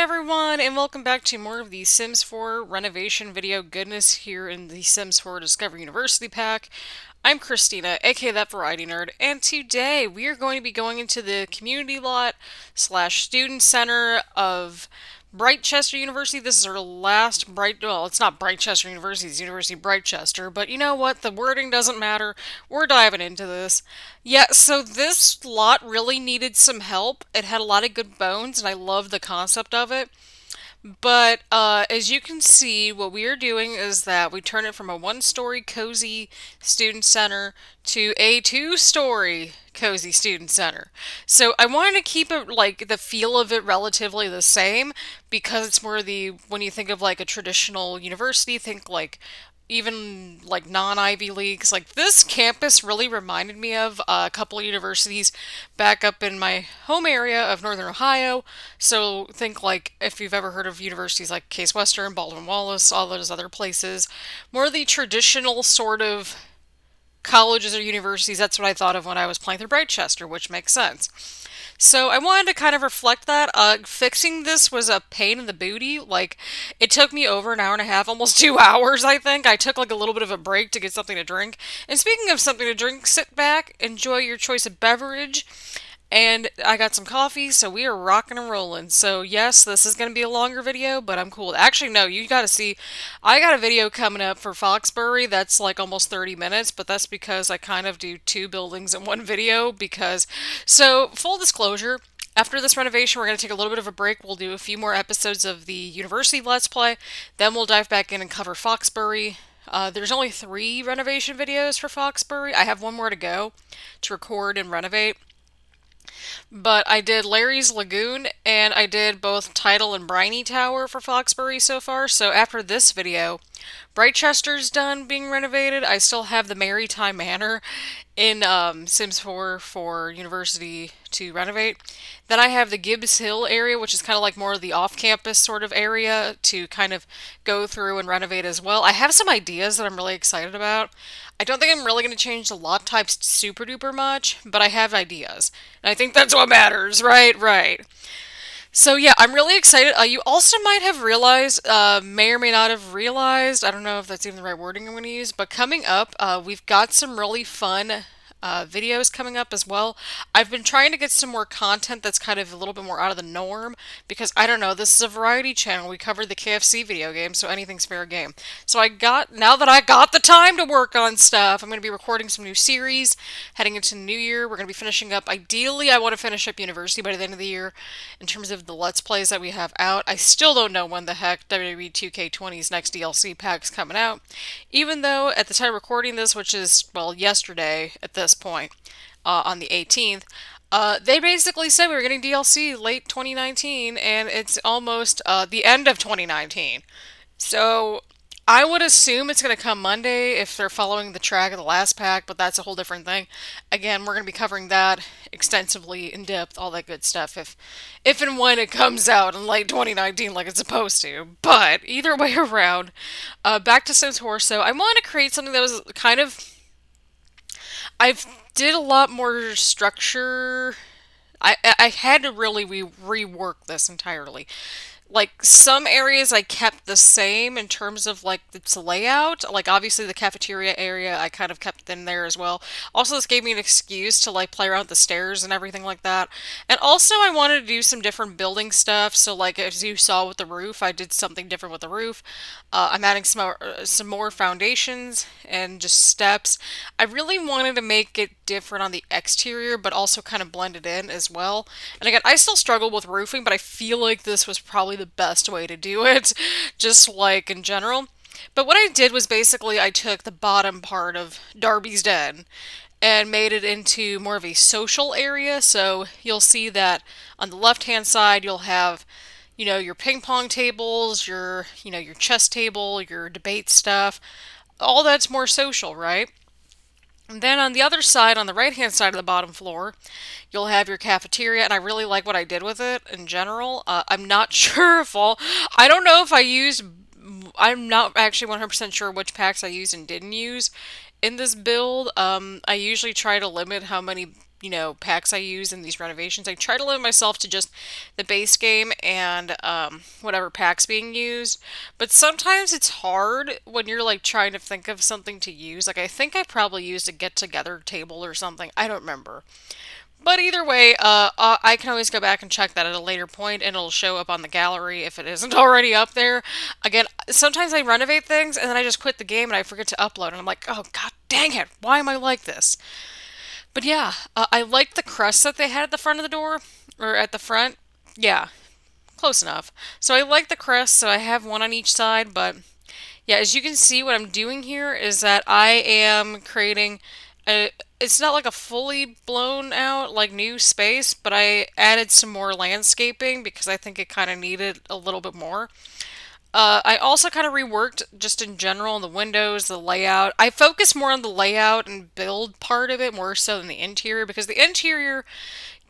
everyone, and welcome back to more of the Sims 4 renovation video goodness here in the Sims 4 Discover University pack. I'm Christina, aka ThatVarietyNerd, and today we are going to be going into the community lot slash student center of Britechester University. This is our last well, it's not Britechester University, it's University of Britechester, but you know what? The wording doesn't matter. We're diving into this. Yeah, so this lot really needed some help. It had a lot of good bones, and I love the concept of it. But as you can see, what we are doing is that we turn it from a one-story cozy student center to a two-story cozy student center. So I wanted to keep it like the feel of it relatively the same because it's more when you think of like a traditional university, think like even like non-Ivy Leagues. Like this campus really reminded me of a couple of universities back up in my home area of Northern Ohio. So think like if you've ever heard of universities like Case Western, Baldwin Wallace, all those other places, more the traditional sort of colleges or universities. That's what I thought of when I was playing through Britechester, which makes sense. So I wanted to kind of reflect that. Fixing this was a pain in the booty. Like, it took me over an hour and a half, almost 2 hours, I think. I took like a little bit of a break to get something to drink. And speaking of something to drink, sit back, enjoy your choice of beverage. And I got some coffee, so we are rocking and rolling. So yes, this is going to be a longer video, but I'm cool. Actually, no, you got to see. I got a video coming up for Foxbury that's like almost 30 minutes, but that's because I kind of do two buildings in one video so full disclosure, after this renovation, we're going to take a little bit of a break. We'll do a few more episodes of the University Let's Play. Then we'll dive back in and cover Foxbury. There's only 3 renovation videos for Foxbury. I have one more to go to record and renovate. But I did Larry's Lagoon, and I did both Tidal and Briny Tower for Foxbury so far. So after this video, Britchester's done being renovated. I still have the Maritime Manor in Sims 4 for University to renovate. Then I have the Gibbs Hill area, which is kind of like more of the off-campus sort of area to kind of go through and renovate as well. I have some ideas that I'm really excited about. I don't think I'm really going to change the lot types super duper much, but I have ideas. And I think that's what matters, right? Right. So yeah, I'm really excited. You also might have realized, may or may not have realized, I don't know if that's even the right wording I'm going to use, but coming up, we've got some really fun videos coming up as well. I've been trying to get some more content that's kind of a little bit more out of the norm because I don't know, this is a variety channel. We covered the KFC video game, so anything's fair game. So now that I got the time to work on stuff, I'm going to be recording some new series heading into the new year. We're going to be finishing up, ideally, I want to finish up University by the end of the year in terms of the Let's Plays that we have out. I still don't know when the heck WWE 2K20's next DLC pack's coming out, even though at the time of recording this, which is, well, yesterday at this point, on the 18th, they basically said we were getting DLC late 2019, and it's almost the end of 2019. So I would assume it's going to come Monday if they're following the track of the last pack, but that's a whole different thing. Again, we're going to be covering that extensively, in depth, all that good stuff if and when it comes out in late 2019 like it's supposed to. But either way around, back to Sims 4. So I wanted to create something that was kind of, I've did a lot more structure. I had to really rework this entirely. Like some areas I kept the same in terms of like its layout. Like obviously the cafeteria area I kind of kept in there as well. Also this gave me an excuse to like play around with the stairs and everything like that. And also I wanted to do some different building stuff. So like as you saw with the roof, I did something different with the roof. I'm adding some more foundations and just steps. I really wanted to make it different on the exterior, but also kind of blend it in as well. And again, I still struggle with roofing, but I feel like this was probably the best way to do it, just like in general. But what I did was basically I took the bottom part of Darby's Den and made it into more of a social area. So you'll see that on the left-hand side, you'll have, you know, your ping pong tables, your chess table, your debate stuff. All that's more social, right? And then on the other side, on the right-hand side of the bottom floor, you'll have your cafeteria, and I really like what I did with it in general. I'm not sure if I don't know if I'm not actually 100% sure which packs I used and didn't use in this build. I usually try to limit how many packs I use in these renovations. I try to limit myself to just the base game and whatever packs being used. But sometimes it's hard when you're like trying to think of something to use. Like I think I probably used a get together table or something. I don't remember. But either way, I can always go back and check that at a later point, and it'll show up on the gallery if it isn't already up there. Again, sometimes I renovate things, and then I just quit the game, and I forget to upload, and I'm like, oh, god dang it, why am I like this? But yeah, I liked the crust that they had at the front of the door, or at the front. Yeah, close enough. So I like the crest, so I have one on each side, but yeah, as you can see, what I'm doing here is that I am creating a, it's not like a fully blown out, like new space, but I added some more landscaping because I think it kind of needed a little bit more. I also kind of reworked just in general the windows, the layout. I focus more on the layout and build part of it more so than the interior because the interior,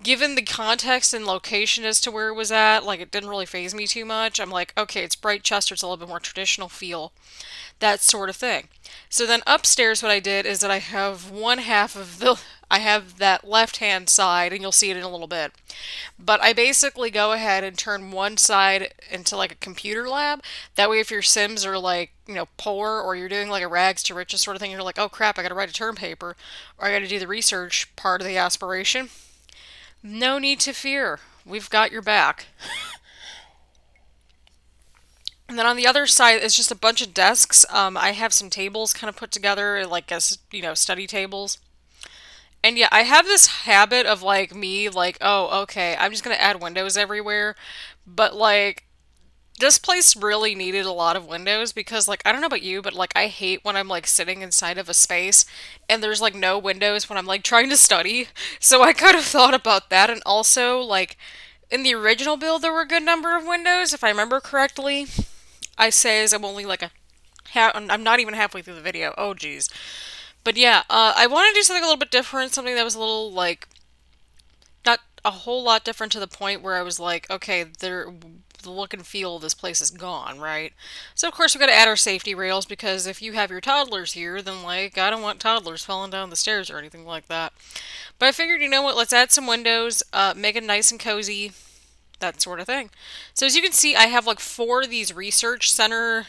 given the context and location as to where it was at, like it didn't really faze me too much. I'm like, okay, it's Britechester, it's a little bit more traditional feel, that sort of thing. So then upstairs, what I did is that I have one half of the, I have that left hand side, and you'll see it in a little bit. But I basically go ahead and turn one side into like a computer lab. That way, if your Sims are like, poor or you're doing like a rags to riches sort of thing, you're like, oh crap, I gotta write a term paper or I gotta do the research part of the aspiration. No need to fear. We've got your back. And then on the other side is just a bunch of desks. I have some tables kind of put together, like as study tables. And yeah, I have this habit of like me, like, oh, okay, I'm just gonna add windows everywhere. But like, this place really needed a lot of windows because, like, I don't know about you, but like, I hate when I'm like sitting inside of a space and there's like no windows when I'm like trying to study. So I kind of thought about that, and also like in the original build, there were a good number of windows, if I remember correctly. I say as I'm only like I'm not even halfway through the video. Oh, geez. But yeah, I want to do something a little bit different, something that was a little like not a whole lot different to the point where I was like, okay, the look and feel of this place is gone, right? So of course we got to add our safety rails because if you have your toddlers here, then like I don't want toddlers falling down the stairs or anything like that. But I figured, you know what? Let's add some windows, make it nice and cozy, that sort of thing. So as you can see, I have like four of these research center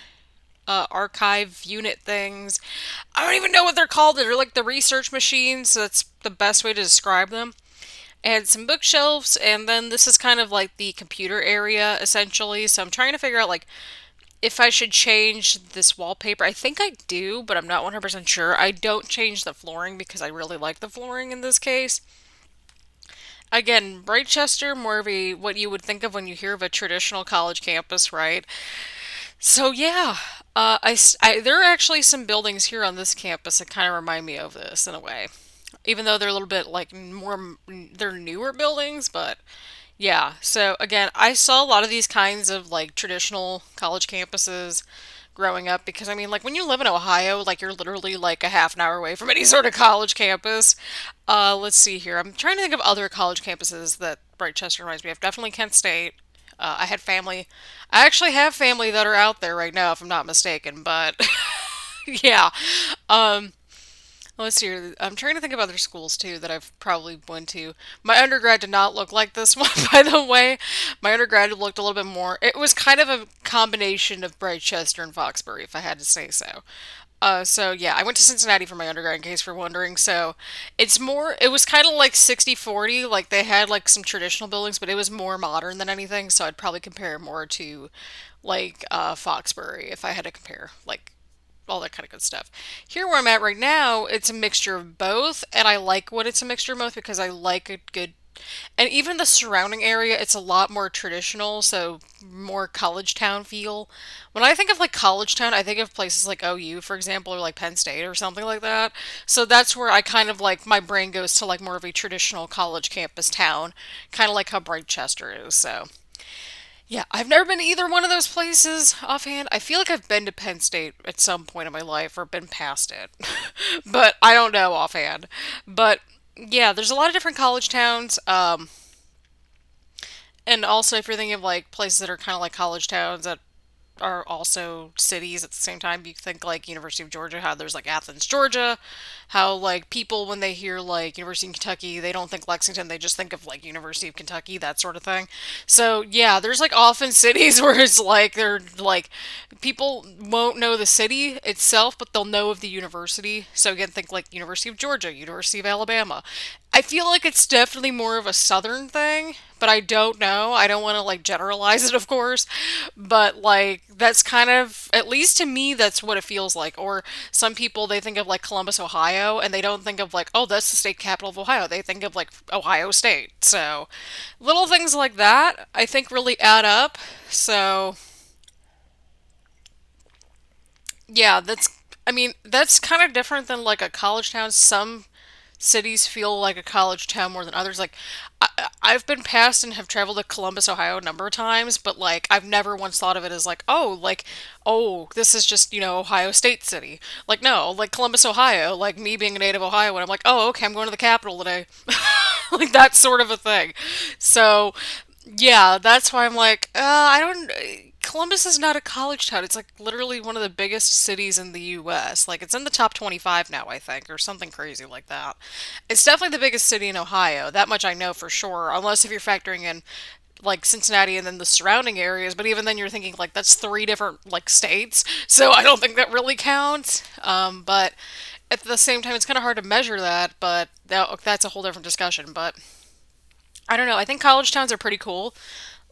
archive unit things. I don't even know what they're called. They're like the research machines. So that's the best way to describe them. And some bookshelves, and then this is kind of like the computer area essentially. So I'm trying to figure out like if I should change this wallpaper. I think I do, but I'm not 100% sure. I don't change the flooring because I really like the flooring in this case. Again, Britechester, more of a what you would think of when you hear of a traditional college campus, right? So yeah, there are actually some buildings here on this campus that kind of remind me of this in a way, even though they're a little bit like more, they're newer buildings, but yeah. So again, I saw a lot of these kinds of like traditional college campuses growing up because I mean, like when you live in Ohio, like you're literally like a half an hour away from any sort of college campus. Let's see here. I'm trying to think of other college campuses that Britechester reminds me of. Definitely Kent State. I had family. I actually have family that are out there right now, if I'm not mistaken. But yeah. Um, let's see here. I'm trying to think of other schools too that I've probably went to. My undergrad did not look like this one, by the way. My undergrad looked a little bit more. It was kind of a combination of Britechester and Foxbury, if I had to say so. So yeah, I went to Cincinnati for my undergrad, in case you're wondering. So it was kind of like 60-40. Like they had like some traditional buildings, but it was more modern than anything. So I'd probably compare it more to like Foxbury if I had to compare like all that kind of good stuff. Here where I'm at right now, it's a mixture of both, and I like when it's a mixture of both because I like a good, and even the surrounding area, it's a lot more traditional, so more college town feel. When I think of like college town, I think of places like OU, for example, or like Penn State or something like that. So that's where I kind of like my brain goes to like more of a traditional college campus town, kind of like how Britechester is. So yeah, I've never been to either one of those places offhand. I feel like I've been to Penn State at some point in my life or been past it, but I don't know offhand. But yeah, there's a lot of different college towns. And also if you're thinking of like places that are kind of like college towns that are also cities at the same time. You think like University of Georgia, how there's like Athens, Georgia, how like people when they hear like University of Kentucky, they don't think Lexington, they just think of like University of Kentucky, that sort of thing. So yeah, there's like often cities where it's like they're like people won't know the city itself, but they'll know of the university. So again, think like University of Georgia, University of Alabama. I feel like it's definitely more of a southern thing, but I don't know. I don't want to like generalize it, of course, but like that's kind of, at least to me, that's what it feels like. Or some people, they think of like Columbus, Ohio, and they don't think of like, oh, that's the state capital of Ohio. They think of like Ohio State. So little things like that, I think, really add up. So yeah, I mean, that's kind of different than like a college town. Some cities feel like a college town more than others. Like, I've been past and have traveled to Columbus, Ohio a number of times, but like, I've never once thought of it as like, oh, like, oh, this is just, Ohio State City. Like, no, like Columbus, Ohio, like me being a native Ohioan, I'm like, oh, okay, I'm going to the Capitol today. Like, that sort of a thing. So, yeah, that's why I'm like, I don't. Columbus is not a college town. It's like literally one of the biggest cities in the US. Like it's in the top 25 now, I think, or something crazy like that. It's definitely the biggest city in Ohio. That much I know for sure, unless if you're factoring in like Cincinnati and then the surrounding areas, but even then you're thinking like that's three different like states. So I don't think that really counts. But at the same time it's kind of hard to measure that, but that's a whole different discussion, but I don't know. I think college towns are pretty cool,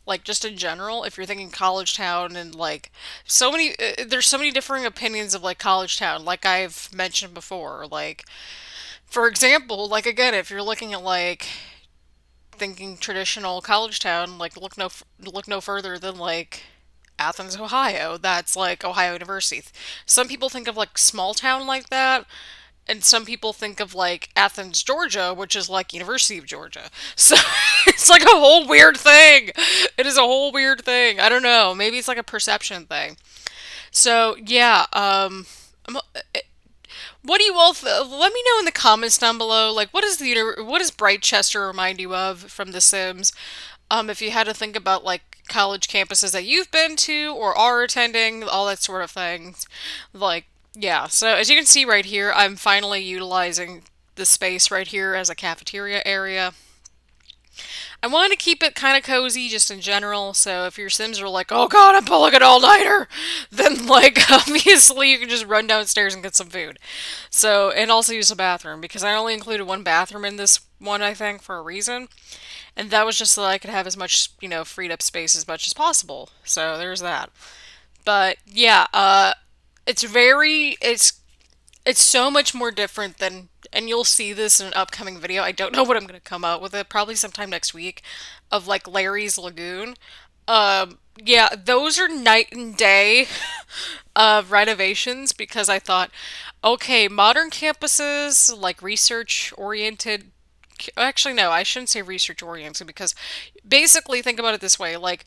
like just in general. If you're thinking college town and like there's so many differing opinions of like college town, like I've mentioned before. Like for example, like again, if you're looking at like thinking traditional college town, like look no further than like Athens, Ohio. That's like Ohio University. Some people think of like small town like that, and some people think of like Athens, Georgia, which is like University of Georgia. So it's like a whole weird thing. It is a whole weird thing. I don't know. Maybe it's like a perception thing. So yeah, what do you all let me know in the comments down below. Like, what does Britechester remind you of from The Sims? If you had to think about like college campuses that you've been to or are attending, all that sort of things. Like, yeah. So as you can see right here, I'm finally utilizing the space right here as a cafeteria area. I want to keep it kind of cozy just in general, so if your Sims are like, oh god, I'm pulling an all-nighter, then like, obviously you can just run downstairs and get some food. So, and also use a bathroom, because I only included one bathroom in this one, I think, for a reason. And that was just so that I could have as much, freed up space as much as possible. So there's that. But yeah, it's so much more different than, and you'll see this in an upcoming video. I don't know what I'm going to come out with it, probably sometime next week, of like Larry's Lagoon. Yeah, those are night and day of renovations because I thought, okay, modern campuses, like research oriented. Actually, no, I shouldn't say research oriented because basically think about it this way, like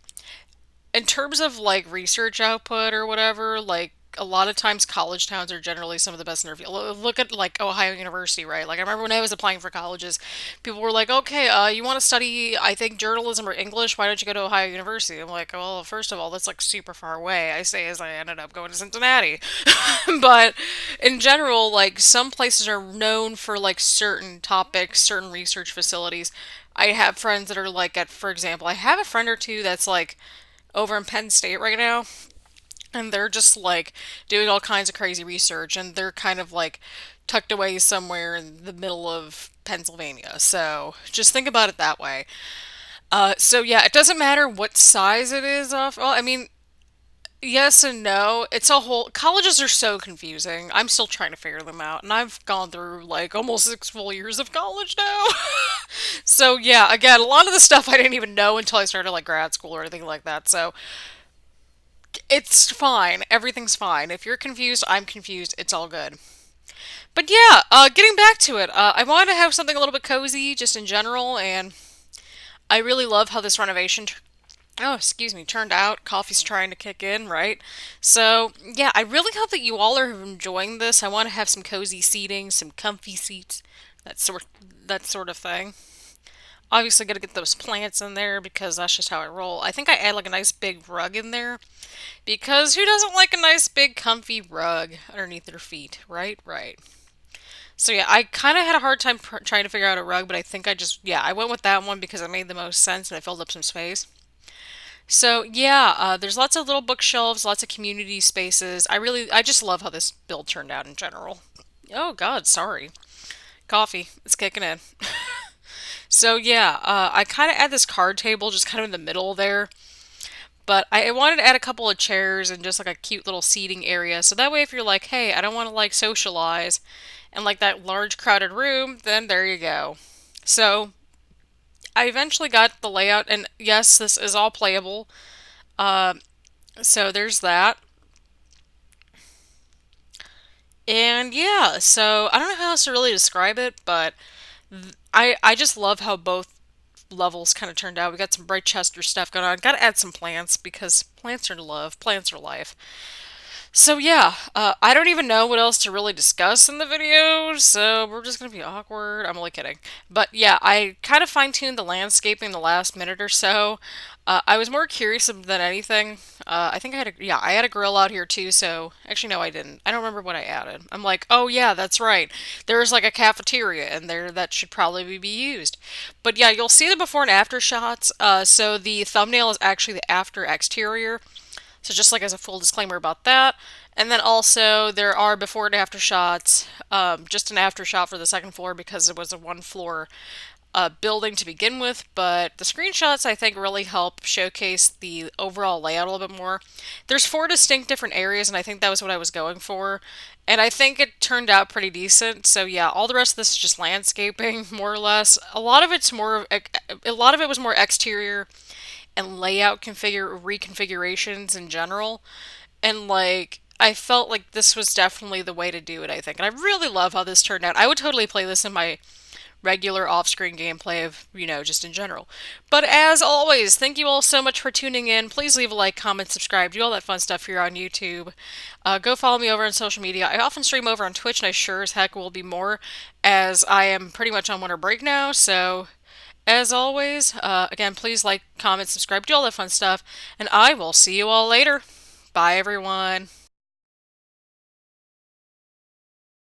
in terms of like research output or whatever, like a lot of times college towns are generally some of the best interview. Look at like Ohio University, right? Like I remember when I was applying for colleges, people were like, "Okay, you want to study, I think journalism or English? Why don't you go to Ohio University?" I'm like, "Well, first of all, that's like super far away." I say as I ended up going to Cincinnati, but in general, like some places are known for like certain topics, certain research facilities. I have friends that are like at, for example, I have a friend or two that's like over in Penn State right now, and they're just like doing all kinds of crazy research, and they're kind of like tucked away somewhere in the middle of Pennsylvania. So just think about it that way. So yeah, it doesn't matter what size it is off. Well, I mean, yes and no. It's a whole, colleges are so confusing. I'm still trying to figure them out, and I've gone through like almost 6 full years of college now. So yeah, again, a lot of the stuff I didn't even know until I started like grad school or anything like that. So it's fine. Everything's fine. If you're confused, I'm confused. It's all good. But yeah, getting back to it, I wanted to have something a little bit cozy just in general, and I really love how this renovation, oh, excuse me, turned out. Coffee's trying to kick in, right? So, yeah, I really hope that you all are enjoying this. I want to have some cozy seating, some comfy seats, that sort that sort of thing. Obviously, gotta get those plants in there because that's just how I roll. I think I add like a nice big rug in there because who doesn't like a nice big comfy rug underneath their feet, right? Right. So yeah, I kind of had a hard time trying to figure out a rug, but I think I went with that one because it made the most sense and it filled up some space. So yeah, there's lots of little bookshelves, lots of community spaces. I just love how this build turned out in general. Oh God, sorry. Coffee, it's kicking in. So yeah, I kind of add this card table just kind of in the middle there. But I wanted to add a couple of chairs and just like a cute little seating area. So that way if you're like, hey, I don't want to like socialize and like that large crowded room, then there you go. So I eventually got the layout, and yes, this is all playable. Uh, so there's that. And yeah, so I don't know how else to really describe it, but I just love how both levels kind of turned out. We got some Britechester stuff going on. Got to add some plants because plants are love, plants are life. So yeah, I don't even know what else to really discuss in the video, so we're just gonna be awkward. I'm only kidding. But yeah, I kind of fine-tuned the landscaping the last minute or so. I was more curious than anything. I think I had a grill out here too, so actually no, I didn't. I don't remember what I added. I'm like, oh yeah, that's right. There's like a cafeteria in there that should probably be used. But yeah, you'll see the before and after shots. So the thumbnail is actually the after exterior. So just like as a full disclaimer about that. And then also there are before and after shots, just an after shot for the second floor because it was a one floor building to begin with, but the screenshots I think really help showcase the overall layout a little bit more. There's four distinct different areas, and I think that was what I was going for. And I think it turned out pretty decent. So yeah, all the rest of this is just landscaping, more or less. A lot of it was more exterior and layout reconfigurations in general. And like I felt like this was definitely the way to do it, I think. And I really love how this turned out. I would totally play this in my regular off-screen gameplay of, just in general. But as always, thank you all so much for tuning in. Please leave a like, comment, subscribe, do all that fun stuff here on YouTube. Go follow me over on social media. I often stream over on Twitch, and I sure as heck will be more, as I am pretty much on winter break now, so as always, again, please like, comment, subscribe, do all that fun stuff, and I will see you all later. Bye, everyone.